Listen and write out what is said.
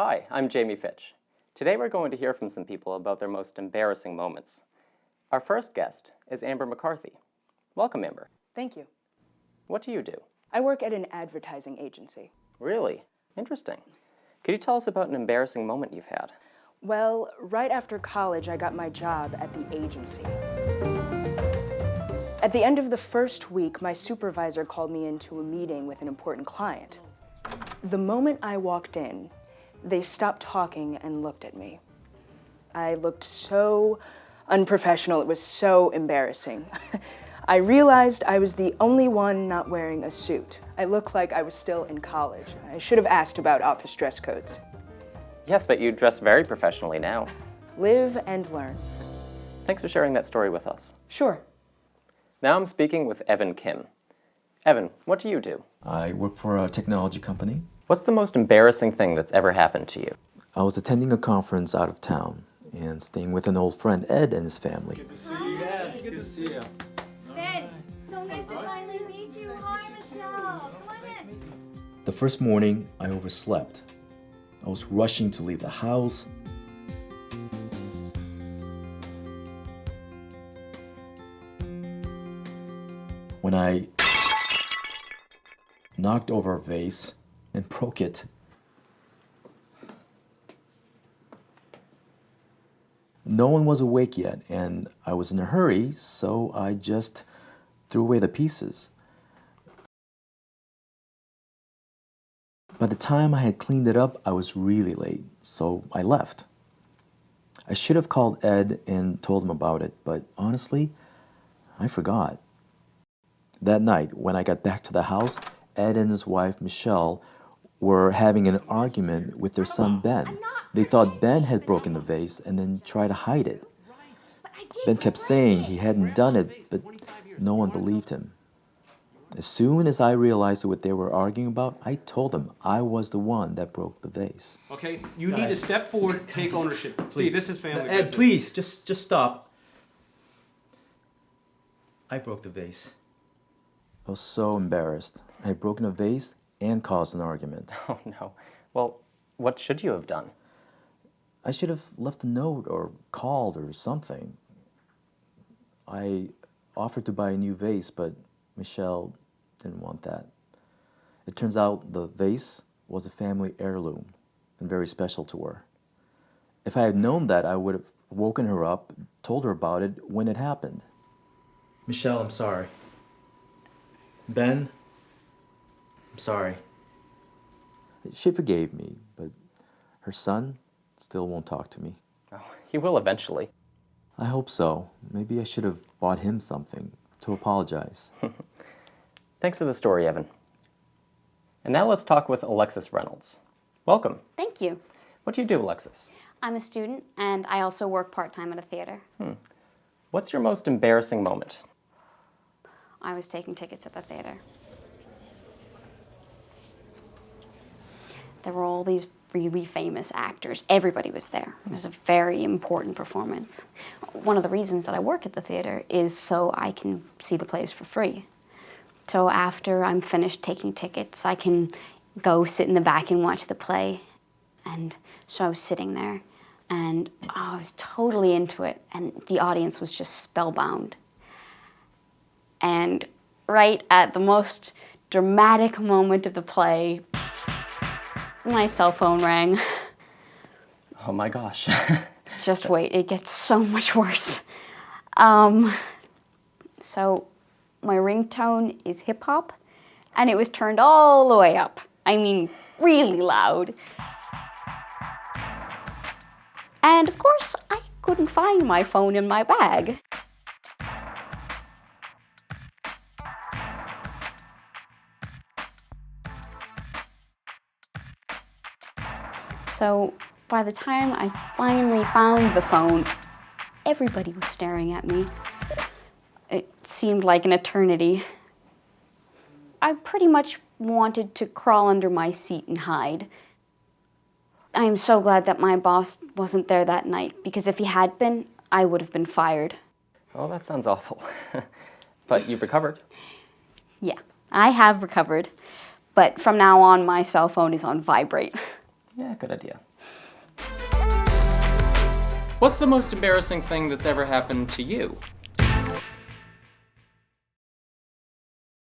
Hi, I'm Jamie Fitch. Today we're going to hear from some people about their most embarrassing moments. Our first guest is Amber McCarthy. Welcome, Amber. Thank you. What do you do? I work at an advertising agency. Really? Interesting. Could you tell us about an embarrassing moment you've had? Well, right after college, I got my job at the agency. At the end of the first week, my supervisor called me into a meeting with an important client. The moment I walked in, they stopped talking and looked at me. I looked so unprofessional, it was so embarrassing. I realized I was the only one not wearing a suit. I looked like I was still in college. I should have asked about office dress codes. Yes, but you dress very professionally now. Live and learn. Thanks for sharing that story with us. Sure. Now I'm speaking with Evan Kim. Evan, what do you do? I work for a technology company. What's the most embarrassing thing that's ever happened to you? I was attending a conference out of town and staying with an old friend, Ed, and his family. Good to see you. Yes, good to see you. Ben, so nice to finally meet you. Hi, Michelle. Come on in. The first morning, I overslept. I was rushing to leave the house. When I knocked over a vase and broke it. No one was awake yet, and I was in a hurry, so I just threw away the pieces. By the time I had cleaned it up, I was really late, so I left. I should have called Ed and told him about it, but honestly, I forgot. That night, when I got back to the house, Ed and his wife, Michelle, were having an argument with their son, Ben. They thought Ben had broken the vase and then tried to hide it. Ben kept saying he hadn't done it, but no one believed him. As soon as I realized what they were arguing about, I told them I was the one that broke the vase. Okay, you need to step forward, take ownership. Steve, this is family business. Ed, please, just stop. I broke the vase. I was so embarrassed. I had broken a vase and caused an argument. Oh no. Well, what should you have done? I should have left a note or called or something. I offered to buy a new vase, but Michelle didn't want that. It turns out the vase was a family heirloom and very special to her. If I had known that, I would have woken her up, told her about it when it happened. Michelle, I'm sorry. Ben, I'm sorry. She forgave me, but her son still won't talk to me. Oh, he will eventually. I hope so. Maybe I should have bought him something to apologize. Thanks for the story, Evan. And now let's talk with Alexis Reynolds. Welcome. Thank you. What do you do, Alexis? I'm a student, and I also work part-time at a theater. What's your most embarrassing moment? I was taking tickets at the theater. There were all these really famous actors. Everybody was there. It was a very important performance. One of the reasons that I work at the theater is so I can see the plays for free. So after I'm finished taking tickets, I can go sit in the back and watch the play. And so I was sitting there, and I was totally into it, and the audience was just spellbound. And right at the most dramatic moment of the play, my cell phone rang. Oh my gosh. Just wait, it gets so much worse. So my ringtone is hip hop, and it was turned all the way up. I mean, really loud. And of course, I couldn't find my phone in my bag. So by the time I finally found the phone, everybody was staring at me. It seemed like an eternity. I pretty much wanted to crawl under my seat and hide. I am so glad that my boss wasn't there that night, because if he had been, I would have been fired. Oh, that sounds awful. But you've recovered. Yeah, I have recovered, but from now on, my cell phone is on vibrate. Yeah, good idea. What's the most embarrassing thing that's ever happened to you?